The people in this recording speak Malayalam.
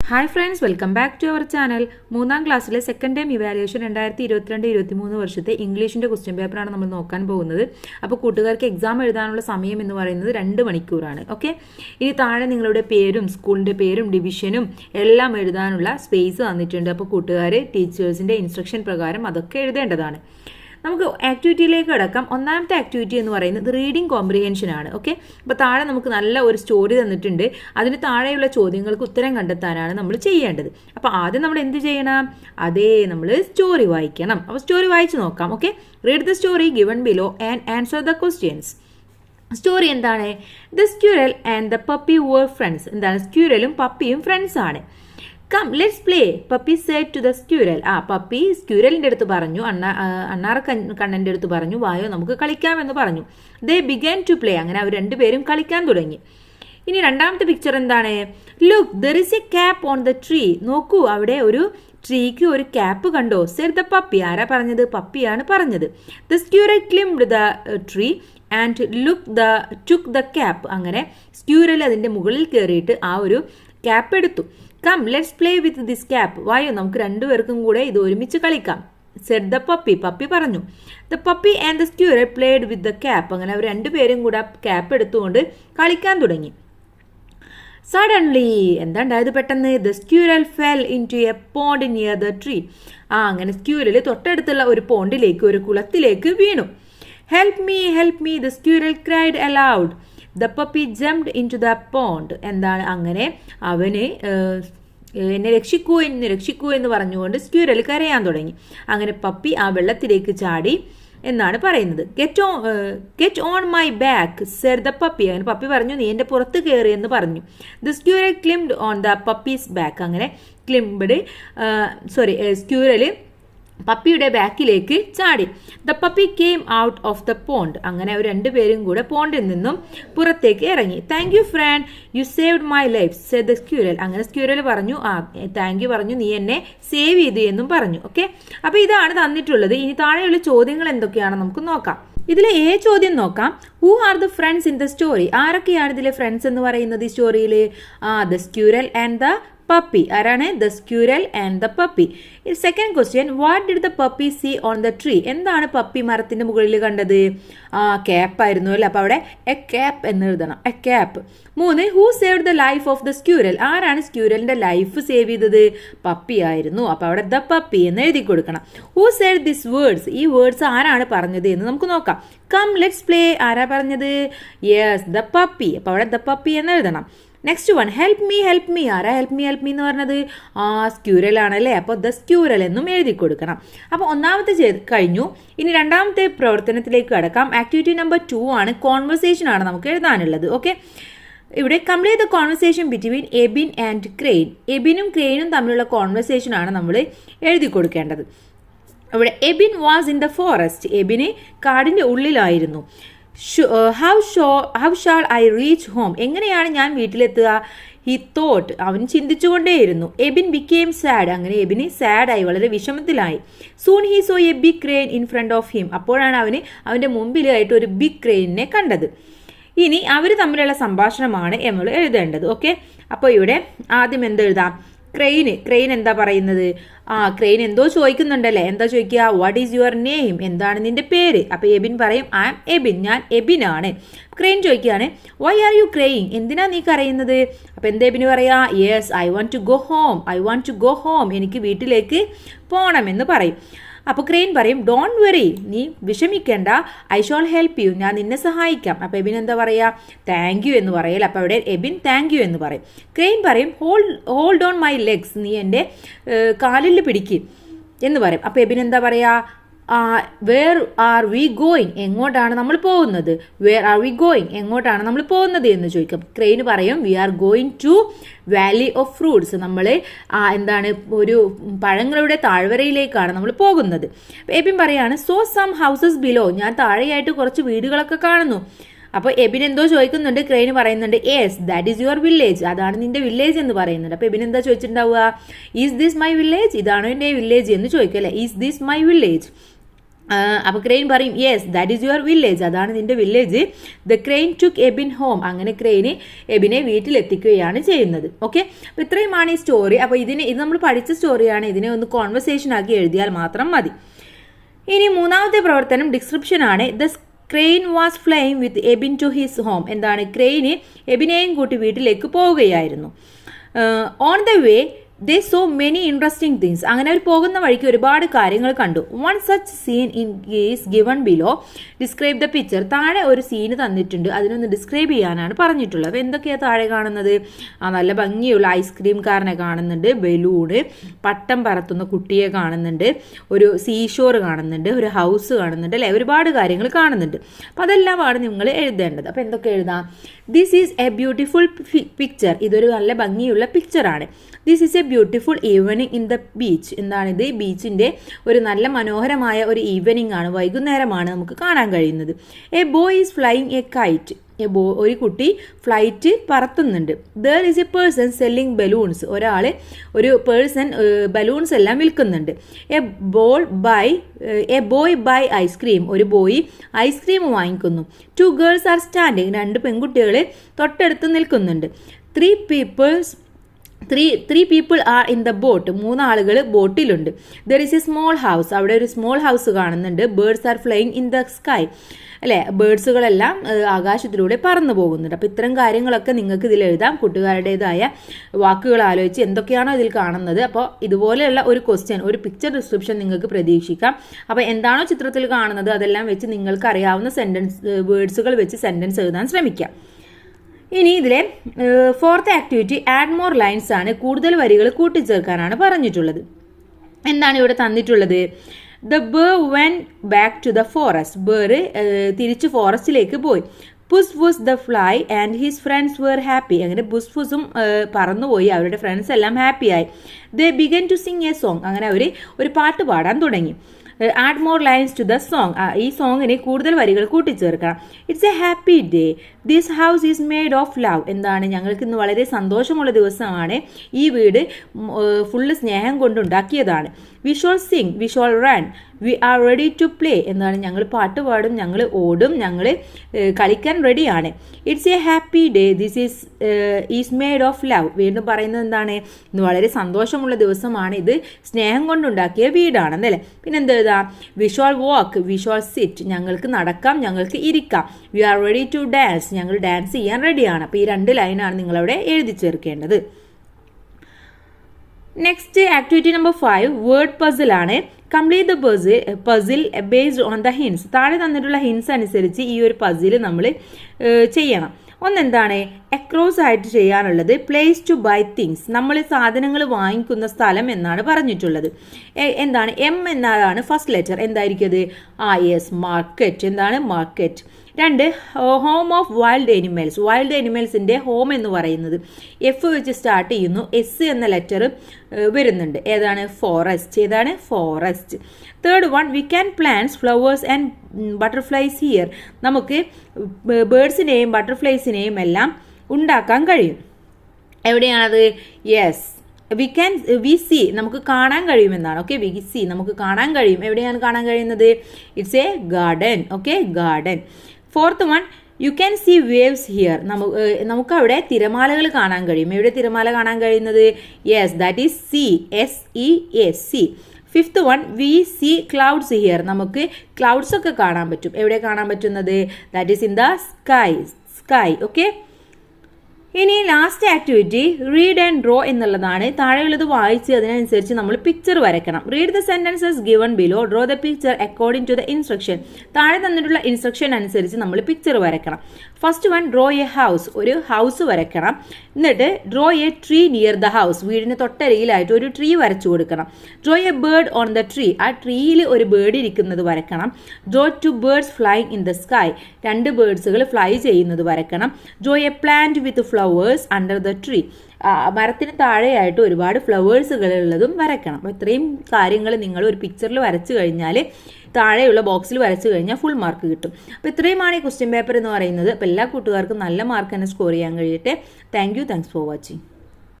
Hi friends, welcome back to our channel. മൂന്നാം ക്ലാസ്സിലെ സെക്കൻഡ് ടൈം ഇവാലുവേഷൻ 2022-23 വർഷത്തെ ഇംഗ്ലീഷിൻ്റെ ക്വസ്റ്റ്യൻ പേപ്പറാണ് നമ്മൾ നോക്കാൻ പോകുന്നത്. അപ്പോൾ കൂട്ടുകാർക്ക് എക്സാം എഴുതാനുള്ള സമയം എന്ന് പറയുന്നത് 2 മണിക്കൂറാണ്. ഓക്കെ, ഇനി താഴെ നിങ്ങളുടെ പേരും സ്കൂളിൻ്റെ പേരും ഡിവിഷനും എല്ലാം എഴുതാനുള്ള സ്പേസ് തന്നിട്ടുണ്ട്. അപ്പോൾ കൂട്ടുകാർ ടീച്ചേഴ്സിൻ്റെ ഇൻസ്ട്രക്ഷൻ പ്രകാരം അതൊക്കെ എഴുതേണ്ടതാണ്. നമുക്ക് ആക്ടിവിറ്റിയിലേക്ക് കിടക്കാം. ഒന്നാമത്തെ ആക്ടിവിറ്റി എന്ന് പറയുന്നത് റീഡിംഗ് കോംപ്രിഹെൻഷൻ ആണ്. ഓക്കെ, അപ്പോൾ താഴെ നമുക്ക് നല്ല ഒരു സ്റ്റോറി തന്നിട്ടുണ്ട്. അതിന് താഴെയുള്ള ചോദ്യങ്ങൾക്ക് ഉത്തരം കണ്ടെത്താനാണ് നമ്മൾ ചെയ്യേണ്ടത്. അപ്പോൾ ആദ്യം നമ്മൾ എന്ത് ചെയ്യണം? നമ്മൾ സ്റ്റോറി വായിക്കണം. അപ്പോൾ സ്റ്റോറി വായിച്ച് നോക്കാം. Okay, read the story given below and answer the questions. Story എന്താണ്? The squirrel and the puppy were friends. എന്താണ്? സ്ക്യൂരലും പപ്പിയും ഫ്രണ്ട്സ് ആണ്. Come let's play, puppy said to the squirrel. Puppy സ്ക്യൂരലിൻ്റെ അടുത്ത് പറഞ്ഞു, അണ്ണാറ കണ്ണൻ്റെ അടുത്ത് പറഞ്ഞു, വായോ നമുക്ക് കളിക്കാമെന്ന് പറഞ്ഞു. They began to play. അങ്ങനെ അവർ രണ്ടുപേരും കളിക്കാൻ തുടങ്ങി. ഇനി രണ്ടാമത്തെ പിക്ചർ എന്താണ്? Look, there is a cap on the tree. നോക്കൂ, അവിടെ ഒരു ട്രീക്ക് ഒരു ക്യാപ്പ് കണ്ടോ? Said the puppy. ആരാ പറഞ്ഞത്? പപ്പിയാണ് പറഞ്ഞത്. The squirrel climbed the tree and took the cap. അങ്ങനെ സ്ക്യൂരൽ അതിൻ്റെ മുകളിൽ കയറിയിട്ട് ആ ഒരു ക്യാപ്പ് എടുത്തു. Come let's play with this cap. വായോ നമുക്ക് രണ്ടുപേർക്കും കൂടെ ഇത് ഒരുമിച്ച് കളിക്കാം. Z the puppy. പപ്പി പറഞ്ഞു. The puppy and the squirrel played with the cap. അങ്ങനെ അവർ രണ്ടുപേരും കൂടെ ക്യാപ്പ് എടുത്തുകൊണ്ട് കളിക്കാൻ തുടങ്ങി. സഡൻലി എന്താണ്ടായത് പെട്ടെന്ന്? The squirrel fell in to a pond near the tree. അങ്ങനെ സ്ക്യൂരൽ തൊട്ടടുത്തുള്ള ഒരു പോണ്ടിലേക്ക്, ഒരു കുളത്തിലേക്ക് വീണു. Help me the squirrel cried aloud. The puppy jumped in to the pond. എന്താണ്? അങ്ങനെ അവന് എന്നെ രക്ഷിക്കൂ എന്ന് പറഞ്ഞുകൊണ്ട് സ്ക്യൂരൽ കരയാൻ തുടങ്ങി. അങ്ങനെ പപ്പി ആ വെള്ളത്തിലേക്ക് ചാടി എന്നാണ് പറയുന്നത്. Get on my back said the puppy. അങ്ങനെ പപ്പി പറഞ്ഞു, നീ എൻ്റെ പുറത്ത് കയറി എന്ന് പറഞ്ഞു. The squirrel climbed on the puppy's back. അങ്ങനെ സ്ക്യൂരൽ പപ്പിയുടെ ബാക്കിലേക്ക് ചാടി. The puppy came out of the pond. അങ്ങനെ അവർ രണ്ടുപേരും കൂടെ പോണ്ടിൽ നിന്നും പുറത്തേക്ക് ഇറങ്ങി. Thank you friend, you saved my life said the squirrel. അങ്ങനെ സ്ക്യൂരൽ പറഞ്ഞു, താങ്ക് യു പറഞ്ഞു, നീ എന്നെ സേവ് ചെയ്തു എന്നും പറഞ്ഞു. ഓക്കെ, അപ്പോൾ ഇതാണ് തന്നിട്ടുള്ളത്. ഇനി താഴെയുള്ള ചോദ്യങ്ങൾ എന്തൊക്കെയാണെന്ന് നമുക്ക് നോക്കാം. ഇതിലെ ചോദ്യം നോക്കാം. Who are the friends in the story? ആരൊക്കെയാണ് ഇതിലെ ഫ്രണ്ട്സ് എന്ന് പറയുന്നത് ഈ സ്റ്റോറിയിൽ? The squirrel and the puppy. ആരാണ്? The squirrel and the puppy. Second question, what did the puppy see on the tree? എന്താണ് പപ്പി മരത്തിന്റെ മുകളിൽ കണ്ടത്? ക്യാപ്പ് ആയിരുന്നു അല്ലേ? അപ്പോൾ അവിടെ എ ക്യാപ്പ് എന്ന് എഴുതണം, a cap. 3, who saved the life of the squirrel? ആരാണ് സ്ക്യൂരലിന്റെ ലൈഫ് സേവ് ചെയ്തത്? പപ്പി ആയിരുന്നു. അപ്പോൾ അവിടെ ദ പപ്പി എന്ന് എഴുതി കൊടുക്കണം. Who said this words? ഈ വേർഡ്സ് ആരാണ് പറഞ്ഞത് എന്ന് നമുക്ക് നോക്കാം. Come let's play. ആരാ പറഞ്ഞത്? Yes, the puppy. അപ്പോൾ അവിടെ ദ പപ്പി എന്ന് എഴുതണം. Next one, help me. ആരാ ഹെൽപ്പ് മീ എന്ന് പറഞ്ഞത്? സ്ക്യൂരൽ ആണല്ലേ? അപ്പോൾ ദ സ്ക്യൂരൽ എന്നും എഴുതി കൊടുക്കണം. അപ്പോൾ ഒന്നാമത്തെ കഴിഞ്ഞു. ഇനി രണ്ടാമത്തെ പ്രവർത്തനത്തിലേക്ക് കടക്കാം. ആക്ടിവിറ്റി നമ്പർ 2 ആണ്. കോൺവെർസേഷൻ ആണ് നമുക്ക് എഴുതാനുള്ളത്. ഓക്കെ, ഇവിടെ complete the conversation between Ebin and crane. എബിനും ക്രെയിനും തമ്മിലുള്ള കോൺവെർസേഷൻ ആണ് നമ്മൾ എഴുതി കൊടുക്കേണ്ടത്. ഇവിടെ Ebin was in the forest. എബിന് കാടിൻ്റെ ഉള്ളിലായിരുന്നു. How shall I reach home? എങ്ങനെയാണ് ഞാൻ വീട്ടിലെത്തുക? He thought. അവൻ ചിന്തിച്ചുകൊണ്ടേയിരുന്നു. Ebin became sad. അങ്ങനെ എബിന് സാഡായി, വളരെ വിഷമത്തിലായി. Soon he saw a big crane in front of him. അപ്പോഴാണ് അവൻ്റെ മുമ്പിലായിട്ട് ഒരു ബിഗ് ക്രെയിനിനെ കണ്ടത്. ഇനി അവർ തമ്മിലുള്ള സംഭാഷണമാണ് നമ്മൾ എഴുതേണ്ടത്. ഓക്കെ, അപ്പോൾ ഇവിടെ ആദ്യം എന്തെഴുതാം? ക്രെയിൻ എന്താ പറയുന്നത്? ക്രെയിൻ എന്തോ ചോദിക്കുന്നുണ്ടല്ലേ? എന്താ ചോദിക്കുക? What is your name? എന്താണ് നിന്റെ പേര്? അപ്പോൾ എബിൻ പറയും, ഐ ആം എബിൻ, ഞാൻ എബിനാണ്. ക്രെയിൻ ചോദിക്കുകയാണ്, വൈ ആർ യു ക്രെയിങ്? എന്തിനാ നീ കരയുന്നത്? അപ്പോൾ എന്താ എബിന് പറയാ? Yes, I want to go home. എനിക്ക് വീട്ടിലേക്ക് പോകണമെന്ന് പറയും. അപ്പോൾ ക്രെയിൻ പറയും, ഡോണ്ട് വെറി, നീ വിഷമിക്കേണ്ട, ഐ ഷാൾ ഹെൽപ്പ് യു, ഞാൻ നിന്നെ സഹായിക്കാം. അപ്പോൾ എബിൻ എന്താ പറയുക? താങ്ക് യു എന്ന് പറയൽ. അപ്പോൾ അവിടെ എബിൻ താങ്ക് യു എന്ന് പറയും. ക്രെയിൻ പറയും, ഹോൾഡ് ഓൺ മൈ ലെഗ്സ്, നീ എൻ്റെ കാലിൽ പിടിക്കും എന്ന് പറയും. അപ്പോൾ എബിൻ എന്താ പറയുക? Where are we going? എങ്ങോട്ടാണ് നമ്മൾ പോകുന്നത്? Where are we going? എങ്ങോട്ടാണ് നമ്മൾ പോകുന്നത് എന്ന് ചോദിക്കും. ക്രെയിൻ പറയും, we are going to valley of fruits. നമ്മൾ എന്താണ്, ഒരു പഴങ്ങളുടെ താഴ്വരയിലേക്കാണ് നമ്മൾ പോകുന്നത്. എബിൻ പറയാണ്, സോ സം ഹൗസസ് ബിലോ. ഞാൻ താഴെയായിട്ട് കുറച്ച് വീടുകളൊക്കെ കാണുന്നു. അപ്പോൾ എബിൻ എന്തോ ചോദിക്കുന്നുണ്ട്. ക്രെയിൻ പറയുന്നുണ്ട്, yes, that is your village. അതാണ് നിന്റെ വില്ലേജ് എന്ന് പറയുന്നുണ്ട്. അപ്പോൾ എബിൻ എന്താ ചോദിച്ചിട്ടുണ്ടാവുക? Is this my village? ഇതാണോ എൻ്റെ വില്ലേജ് എന്ന് ചോദിക്കും അല്ലേ? Is this my village? അപ്പോൾ ക്രെയിൻ പറയും yes that is your village, അതാണ് നിൻ്റെ village. The crane took Ebin home, അങ്ങനെ ക്രെയിന് എബിനെ വീട്ടിലെത്തിക്കുകയാണ് ചെയ്യുന്നത്. ഓക്കെ, അപ്പോൾ ഇത്രയുമാണ് ഈ സ്റ്റോറി. അപ്പോൾ ഇത് നമ്മൾ പഠിച്ച സ്റ്റോറിയാണ്. ഇതിനെ ഒന്ന് കോൺവെർസേഷൻ ആക്കി എഴുതിയാൽ മാത്രം മതി. ഇനി മൂന്നാമത്തെ പ്രവർത്തനം ഡിസ്ക്രിപ്ഷൻ ആണ്. The crane was flying with Abin to his home, എന്താണ് ക്രെയിന് എബിനെയും കൂട്ടി വീട്ടിലേക്ക് പോവുകയായിരുന്നു. On the way they saw many interesting things, അങ്ങനെ അവർ പോകുന്ന വഴിക്ക് ഒരുപാട് കാര്യങ്ങൾ കണ്ടു. One such scene in is given below, describe the picture, താഴെ ഒരു സീന് തന്നിട്ടുണ്ട്, അതിനൊന്ന് ഡിസ്ക്രൈബ് ചെയ്യാനാണ് പറഞ്ഞിട്ടുള്ളത്. അപ്പോൾ എന്തൊക്കെയാണ് താഴെ കാണുന്നത്? നല്ല ഭംഗിയുള്ള ഐസ്ക്രീം കാരനെ കാണുന്നുണ്ട്, ബലൂണ്, പട്ടം പറത്തുന്ന കുട്ടിയെ കാണുന്നുണ്ട്, ഒരു സീഷോർ കാണുന്നുണ്ട്, ഒരു ഹൗസ് കാണുന്നുണ്ട്, അല്ലേ, ഒരുപാട് കാര്യങ്ങൾ കാണുന്നുണ്ട്. അപ്പോൾ അതെല്ലാമാണ് നിങ്ങൾ എഴുതേണ്ടത്. അപ്പോൾ എന്തൊക്കെ എഴുതാം? This is a beautiful picture, ഇതൊരു നല്ല ഭംഗിയുള്ള പിക്ചറാണ്. This is a beautiful evening in the beach, എന്താണിത്? ബീച്ചിൻ്റെ ഒരു നല്ല മനോഹരമായ ഒരു ഈവനിങ് ആണ്, വൈകുന്നേരമാണ് നമുക്ക് കാണാൻ കഴിയുന്നത്. A boy is flying a kite, ഒരു കുട്ടി ഫ്ലൈറ്റ് പറത്തുന്നുണ്ട്. There is a person selling balloons, ഒരു പേഴ്സൺ ബലൂൺസ് എല്ലാം വിൽക്കുന്നുണ്ട്. എ ബോയ് ബൈ ഐസ്ക്രീം, ഒരു ബോയ് ഐസ്ക്രീം വാങ്ങിക്കുന്നു. 2 ഗേൾസ് ആർ സ്റ്റാൻഡിങ്, 2 പെൺകുട്ടികൾ തൊട്ടടുത്ത് നിൽക്കുന്നുണ്ട്. Three people are in the boat, 3 ആളുകൾ ബോട്ടിലുണ്ട്. There is a small house, അവിടെ ഒരു സ്മോൾ ഹൗസ് കാണുന്നുണ്ട്. Birds are flying in the sky, അല്ലേ, ബേർഡ്സുകളെല്ലാം ആകാശത്തിലൂടെ പറന്നു പോകുന്നുണ്ട്. അപ്പോൾ ഇത്തരം കാര്യങ്ങളൊക്കെ നിങ്ങൾക്ക് ഇതിൽ എഴുതാം. കൂട്ടുകാരുടേതായ വാക്കുകൾ ആലോചിച്ച് എന്തൊക്കെയാണോ ഇതിൽ കാണുന്നത്, അപ്പോൾ ഇതുപോലെയുള്ള ഒരു ക്വസ്റ്റ്യൻ, ഒരു പിക്ചർ ഡിസ്ക്രിപ്ഷൻ നിങ്ങൾക്ക് പ്രതീക്ഷിക്കാം. അപ്പോൾ എന്താണോ ചിത്രത്തിൽ കാണുന്നത് അതെല്ലാം വെച്ച് നിങ്ങൾക്ക് അറിയാവുന്ന വേർഡ്സുകൾ വെച്ച് സെൻറ്റൻസ് എഴുതാൻ ശ്രമിക്കാം. ഇനി ഇതിലെ 4th activity add more lines ആണ്. കൂടുതൽ വരികൾ കൂട്ടിച്ചേർക്കാനാണ് പറഞ്ഞിട്ടുള്ളത്. എന്താണ് ഇവിടെ തന്നിട്ടുള്ളത്? The bear went back to the forest, bear തിരിച്ച് ഫോറസ്റ്റിലേക്ക് പോയി. Puss Wuss the fly and his friends were happy, അങ്ങനെ പുസ് ഫുസും പറന്നുപോയി, അവരുടെ ഫ്രണ്ട്സ് എല്ലാം ഹാപ്പിയായി. They began to sing a song, അങ്ങനെ അവർ ഒരു പാട്ട് പാടാൻ തുടങ്ങി. Add more lines to the song, ഈ സോങ്ങിന് കൂടുതൽ വരികൾ കൂട്ടിച്ചേർക്കണം. It's a happy day, this house is made of love, എന്താണ് ഞങ്ങൾക്ക് ഇന്ന് വളരെ സന്തോഷമുള്ള ദിവസമാണ്, ഈ വീട് ഫുള്ള് സ്നേഹം കൊണ്ടുണ്ടാക്കിയതാണ്. We shall sing, we shall run, we are ready to play, എന്താണ് ഞങ്ങൾ പാട്ട് പാടും, ഞങ്ങൾ ഓടും, ഞങ്ങൾ കളിക്കാൻ റെഡിയാണ്. It's a happy day, this is made of love, വീണ്ടും പറയുന്നത് എന്താണ്? ഇന്ന് വളരെ സന്തോഷമുള്ള ദിവസമാണ്, ഇത് സ്നേഹം കൊണ്ടുണ്ടാക്കിയ വീടാണെന്നല്ലേ. പിന്നെ എന്ത് എഴുതാം? We shall walk, we shall sit, ഞങ്ങൾക്ക് നടക്കാം, ഞങ്ങൾക്ക് ഇരിക്കാം. We are ready to dance, ഞങ്ങൾ ഡാൻസ് ചെയ്യാൻ റെഡിയാണ്. അപ്പോൾ ഈ 2 ലൈനാണ് നിങ്ങളവിടെ എഴുതി ചേർക്കേണ്ടത്. Next activity number 5 word puzzle ആണ്. Complete the puzzle based on the hints, താഴെ തന്നിട്ടുള്ള ഹിൻസ് അനുസരിച്ച് ഈ ഒരു പസിൽ നമ്മൾ ചെയ്യണം. ഒന്നെന്താണ്? അക്രോസ് ആയിട്ട് ചെയ്യാനുള്ളത് പ്ലേസ് ടു ബൈ തിങ്സ്, നമ്മൾ സാധനങ്ങൾ വാങ്ങിക്കുന്ന സ്ഥലം എന്നാണ് പറഞ്ഞിട്ടുള്ളത്. എന്താണ്? എം എന്നതാണ് ഫസ്റ്റ് ലെറ്റർ, എന്തായിരിക്കും അത്? യെസ്, മാർക്കറ്റ്, എന്താണ്? Market. 2 home of wild animals, wild എനിമൽസിൻ്റെ ഹോം എന്ന് പറയുന്നത് എഫ് വെച്ച് സ്റ്റാർട്ട് ചെയ്യുന്നു, എസ് എന്ന ലെറ്റർ വരുന്നുണ്ട്, ഏതാണ്? ഫോറസ്റ്റ്, ഏതാണ്? Forest. 3rd one we can plants flowers and butterflies here, നമുക്ക് ബേർഡ്സിനെയും ബട്ടർഫ്ലൈസിനെയും എല്ലാം ഉണ്ടാക്കാൻ കഴിയും. എവിടെയാണത്? യെസ്, വി സി, നമുക്ക് കാണാൻ കഴിയുമെന്നാണ്. ഓക്കെ, വി സി, നമുക്ക് കാണാൻ കഴിയും. എവിടെയാണ് കാണാൻ കഴിയുന്നത്? It's a garden. Okay, garden. 4th one you can see waves here, നമുക്ക് അവിടെ തിരമാലകൾ കാണാൻ കഴിയും. എവിടെ തിരമാല കാണാൻ കഴിയുന്നത്? Yes, that is sea, SEA, sea. 5th one we see clouds here, നമുക്ക് ക്ലൗഡ്സ് ഒക്കെ കാണാൻ പറ്റും. എവിടെ കാണാൻ പറ്റുന്നത്? That is in the sky. Okay, ഇനി last activity read and draw എന്നുള്ളതാണ്. താഴെയുള്ളത് വായിച്ച് അതിനനുസരിച്ച് നമ്മൾ പിക്ചർ വരയ്ക്കണം. Read the sentences given below, draw the picture according to the instruction, താഴെ തന്നിട്ടുള്ള ഇൻസ്ട്രക്ഷൻ അനുസരിച്ച് നമ്മൾ പിക്ചർ വരയ്ക്കണം. First one draw a house, ഒരു ഹൗസ് വരയ്ക്കണം. എന്നിട്ട് draw a tree near the house, വീടിന് തൊട്ടരികിലായിട്ട് ഒരു ട്രീ വരച്ചു കൊടുക്കണം. Draw a bird on the tree, ആ ട്രീയിൽ ഒരു ബേർഡ് ഇരിക്കുന്നത് വരയ്ക്കണം. Draw 2 birds flying in the sky, 2 ബേർഡ്സുകൾ ഫ്ലൈ ചെയ്യുന്നത് വരയ്ക്കണം. Draw a plant with flowers under the tree, മരത്തിന് താഴെയായിട്ട് ഒരുപാട് ഫ്ലവേഴ്സുകൾ ഉള്ളതും വരയ്ക്കണം. അപ്പോൾ ഇത്രയും കാര്യങ്ങൾ നിങ്ങൾ ഒരു പിക്ചറിൽ വരച്ചു കഴിഞ്ഞാൽ, താഴെയുള്ള ബോക്സിൽ വരച്ചു കഴിഞ്ഞാൽ ഫുൾ മാർക്ക് കിട്ടും. അപ്പോൾ ഇത്രയുമാണ് ഈ ക്വസ്റ്റ്യൻ പേപ്പർ എന്ന് പറയുന്നത്. അപ്പോൾ എല്ലാ കൂട്ടുകാർക്കും നല്ല മാർക്ക് തന്നെ സ്കോർ ചെയ്യാൻ കഴിയട്ടെ. Thanks for watching.